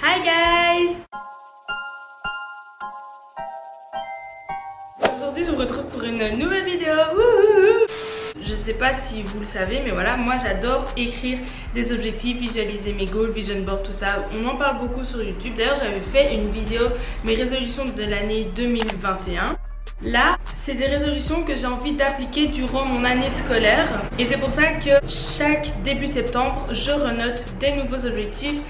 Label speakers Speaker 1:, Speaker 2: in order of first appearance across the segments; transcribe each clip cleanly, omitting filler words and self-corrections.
Speaker 1: Hi guys! Aujourd'hui je vous retrouve pour une nouvelle vidéo. Wouhou! Je sais pas si vous le savez, mais voilà, moi j'adore écrire des objectifs, visualiser mes goals, vision board, tout ça. On en parle beaucoup sur YouTube. D'ailleurs j'avais fait une vidéo, mes résolutions de l'année 2021. Là, c'est des résolutions que j'ai envie d'appliquer durant mon année scolaire. Et c'est pour ça que chaque début septembre, je renote des nouveaux objectifs.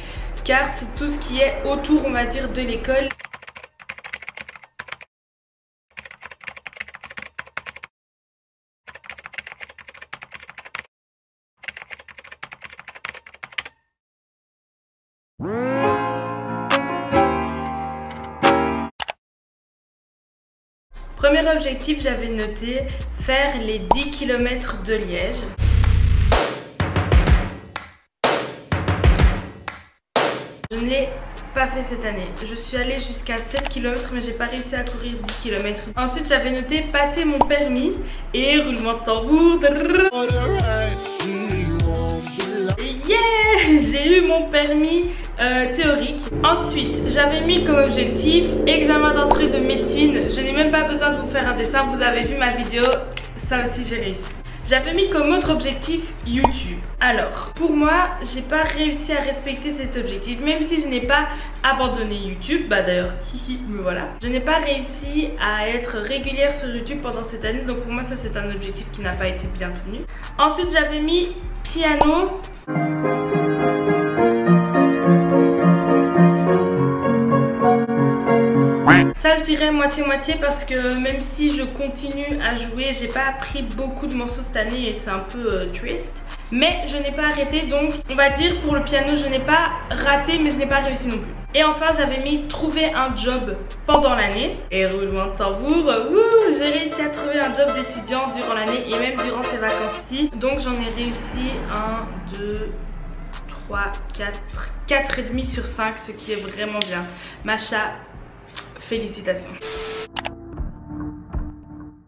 Speaker 1: Car c'est tout ce qui est autour, on va dire, de l'école. Premier objectif, j'avais noté faire les 10 km de Liège. Je ne l'ai pas fait cette année. Je suis allée jusqu'à 7 km mais j'ai pas réussi à courir 10 km. Ensuite j'avais noté passer mon permis et roulement de tambour. Yeah! J'ai eu mon permis théorique. Ensuite j'avais mis comme objectif examen d'entrée de médecine. Je n'ai même pas besoin de vous faire un dessin, vous avez vu ma vidéo, ça aussi j'ai réussi. J'avais mis comme autre objectif YouTube. Alors, pour moi, j'ai pas réussi à respecter cet objectif, même si je n'ai pas abandonné YouTube. Bah d'ailleurs, hihi, me voilà. Je n'ai pas réussi à être régulière sur YouTube pendant cette année, donc pour moi ça c'est un objectif qui n'a pas été bien tenu. Ensuite j'avais mis piano. Ça je dirais moitié-moitié parce que même si je continue à jouer, j'ai pas appris beaucoup de morceaux cette année et c'est un peu triste. Mais je n'ai pas arrêté, donc on va dire pour le piano je n'ai pas raté mais je n'ai pas réussi non plus. Et enfin j'avais mis trouver un job pendant l'année. Et roulement de tambour, j'ai réussi à trouver un job d'étudiant durant l'année et même durant ces vacances-ci. Donc j'en ai réussi 1, 2, 3, 4 et demi sur 5, ce qui est vraiment bien. Macha, félicitations.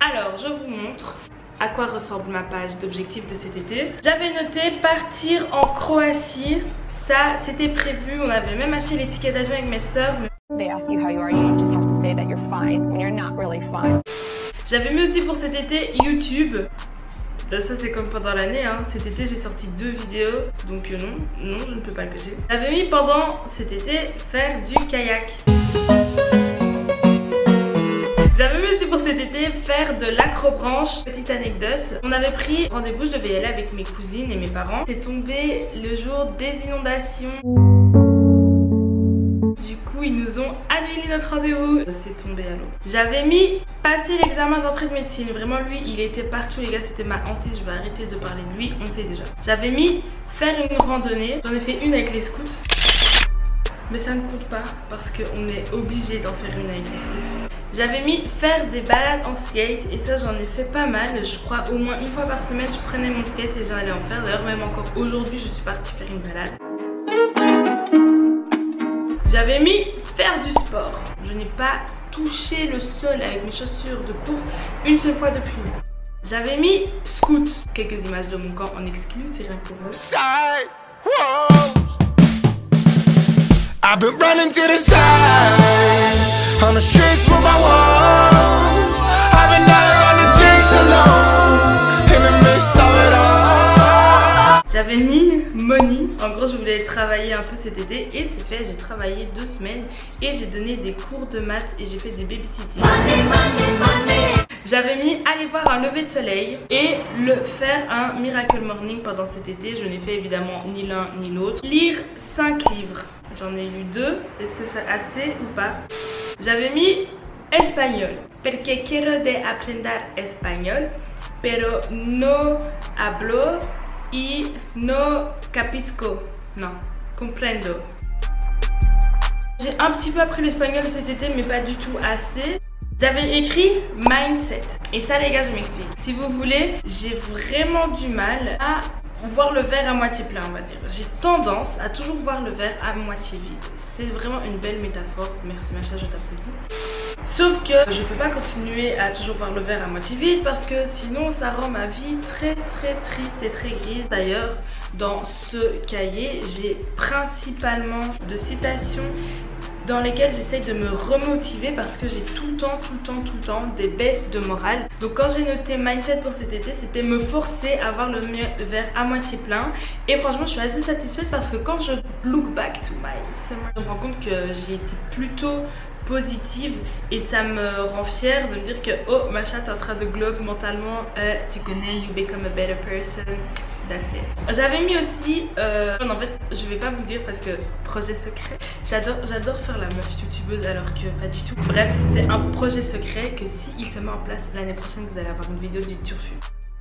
Speaker 1: Alors je vous montre à quoi ressemble ma page d'objectifs de cet été. J'avais noté partir en Croatie. Ça c'était prévu, on avait même acheté les tickets d'avion avec mes soeurs. J'avais mis aussi pour cet été YouTube. Ça c'est comme pendant l'année, hein. Cet été j'ai sorti 2 vidéos, donc non, je ne peux pas le cacher. J'avais mis pendant cet été faire du kayak. J'avais mis aussi pour cet été faire de l'acrobranche. Petite anecdote, on avait pris rendez-vous, je devais y aller avec mes cousines et mes parents. C'est tombé le jour des inondations. Du coup ils nous ont annulé notre rendez-vous. C'est tombé à l'eau. J'avais mis passer l'examen d'entrée de médecine. Vraiment lui il était partout les gars, c'était ma hantise. Je vais arrêter de parler de lui, on le sait déjà. J'avais mis faire une randonnée. J'en ai fait une avec les scouts. Mais ça ne compte pas parce qu'on est obligé d'en faire une avec les scouts. J'avais mis faire des balades en skate et ça j'en ai fait pas mal. Je crois au moins une fois par semaine je prenais mon skate et j'allais en faire. D'ailleurs même encore aujourd'hui je suis partie faire une balade. J'avais mis faire du sport. Je n'ai pas touché le sol avec mes chaussures de course une seule fois depuis mai. J'avais mis scout. Quelques images de mon camp en exclu, c'est rien pour vous. I've been running to the side on the streets with my walls. I've been out on the jinx alone in the midst of it all. J'avais mis money. En gros, je voulais travailler un peu cet été et c'est fait. J'ai travaillé 2 semaines et j'ai donné des cours de maths et j'ai fait des babysitting. J'avais mis aller voir un lever de soleil et faire un miracle morning pendant cet été. Je n'ai fait évidemment ni l'un ni l'autre. Lire 5 livres. J'en ai lu 2. Est-ce que c'est assez ou pas? J'avais mis espagnol. Porque quiero de aprender español, pero no hablo y no capisco. Non, comprendo. J'ai un petit peu appris l'espagnol cet été, mais pas du tout assez. J'avais écrit mindset. Et ça les gars, je m'explique. Si vous voulez, j'ai vraiment du mal à voir le verre à moitié plein, on va dire. J'ai tendance à toujours voir le verre à moitié vide. C'est vraiment une belle métaphore. Merci Macha, je t'applaudis. Sauf que je peux pas continuer à toujours voir le verre à moitié vide parce que sinon ça rend ma vie très triste et très grise. D'ailleurs, dans ce cahier, j'ai principalement de citations dans lesquelles j'essaye de me remotiver parce que j'ai tout le temps des baisses de morale. Donc quand j'ai noté mindset pour cet été, c'était me forcer à voir le verre à moitié plein. Et franchement, je suis assez satisfaite parce que quand je look back to my summer, je me rends compte que j'ai été plutôt positive et ça me rend fière de me dire que oh machin, t'es en train de glow mentalement, tu connais, you become a better person. That's it. J'avais mis aussi, en fait je vais pas vous dire parce que projet secret, j'adore faire la meuf youtubeuse alors que pas du tout. Bref, c'est un projet secret que si il se met en place l'année prochaine, vous allez avoir une vidéo du turfu.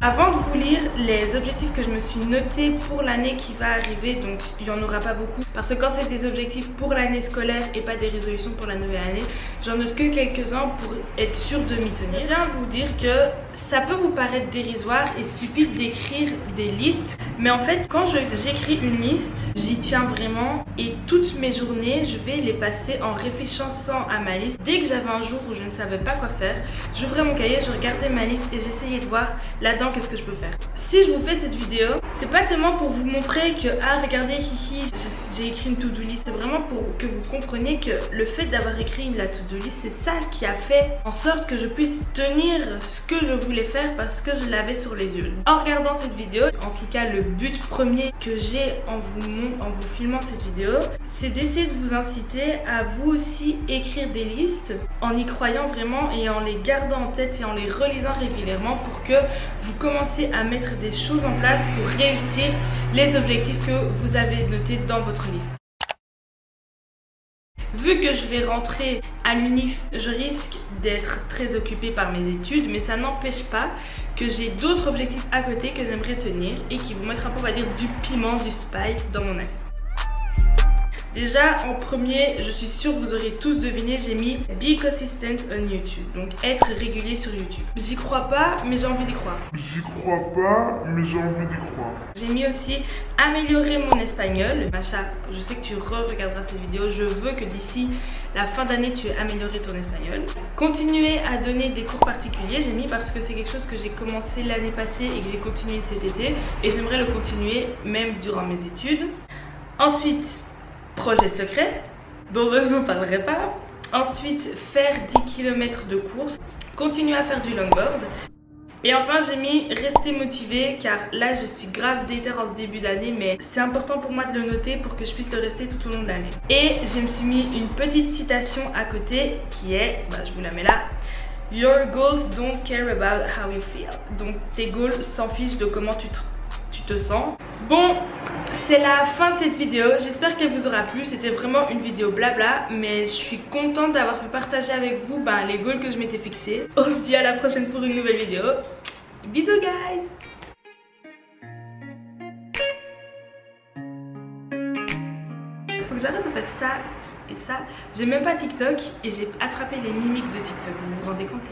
Speaker 1: Avant de vous lire les objectifs que je me suis notés pour l'année qui va arriver, donc il n'y en aura pas beaucoup parce que quand c'est des objectifs pour l'année scolaire et pas des résolutions pour la nouvelle année, j'en note que quelques-uns pour être sûre de m'y tenir. Je viens vous dire que ça peut vous paraître dérisoire et stupide d'écrire des listes, mais en fait quand j'écris une liste, j'y tiens vraiment et toutes mes journées je vais les passer en réfléchissant à ma liste. Dès que j'avais un jour où je ne savais pas quoi faire, j'ouvrais mon cahier, je regardais ma liste et j'essayais de voir là-dedans qu'est-ce que je peux faire. Si je vous fais cette vidéo, c'est pas tellement pour vous montrer que ah regardez hihi j'ai écrit une to-do list, c'est vraiment pour que vous compreniez que le fait d'avoir écrit la to-do list, c'est ça qui a fait en sorte que je puisse tenir ce que je voulais faire parce que je l'avais sur les yeux. En regardant cette vidéo, en tout cas le but premier que j'ai en vous filmant cette vidéo, c'est d'essayer de vous inciter à vous aussi écrire des listes en y croyant vraiment et en les gardant en tête et en les relisant régulièrement pour que vous commencez à mettre des choses en place pour réussir les objectifs que vous avez notés dans votre liste. Vu que je vais rentrer à l'UNIF, je risque d'être très occupée par mes études, mais ça n'empêche pas que j'ai d'autres objectifs à côté que j'aimerais tenir et qui vont mettre un peu, on va dire, du piment, du spice dans mon année. Déjà, en premier, je suis sûre que vous aurez tous deviné, j'ai mis Be consistent on YouTube, donc être régulier sur YouTube. J'y crois pas, mais j'ai envie d'y croire. J'ai mis aussi améliorer mon espagnol. Macha, je sais que tu re-regarderas cette vidéo, je veux que d'ici la fin d'année, tu aies amélioré ton espagnol. Continuer à donner des cours particuliers, j'ai mis parce que c'est quelque chose que j'ai commencé l'année passée et que j'ai continué cet été. Et j'aimerais le continuer même durant mes études. Ensuite, projet secret, dont je ne vous parlerai pas. Ensuite, faire 10 km de course. Continuer à faire du longboard. Et enfin, j'ai mis rester motivé car là, je suis grave déter en ce début d'année, mais c'est important pour moi de le noter pour que je puisse le rester tout au long de l'année. Et je me suis mis une petite citation à côté qui est, je vous la mets là. Your goals don't care about how you feel. Donc tes goals s'en fichent de comment tu te sens. Bon, c'est la fin de cette vidéo, j'espère qu'elle vous aura plu. C'était vraiment une vidéo blabla, mais je suis contente d'avoir pu partager avec vous les goals que je m'étais fixés. On se dit à la prochaine pour une nouvelle vidéo. Bisous guys. Faut que j'arrête de faire ça et ça. J'ai même pas TikTok et j'ai attrapé les mimiques de TikTok, vous vous rendez compte?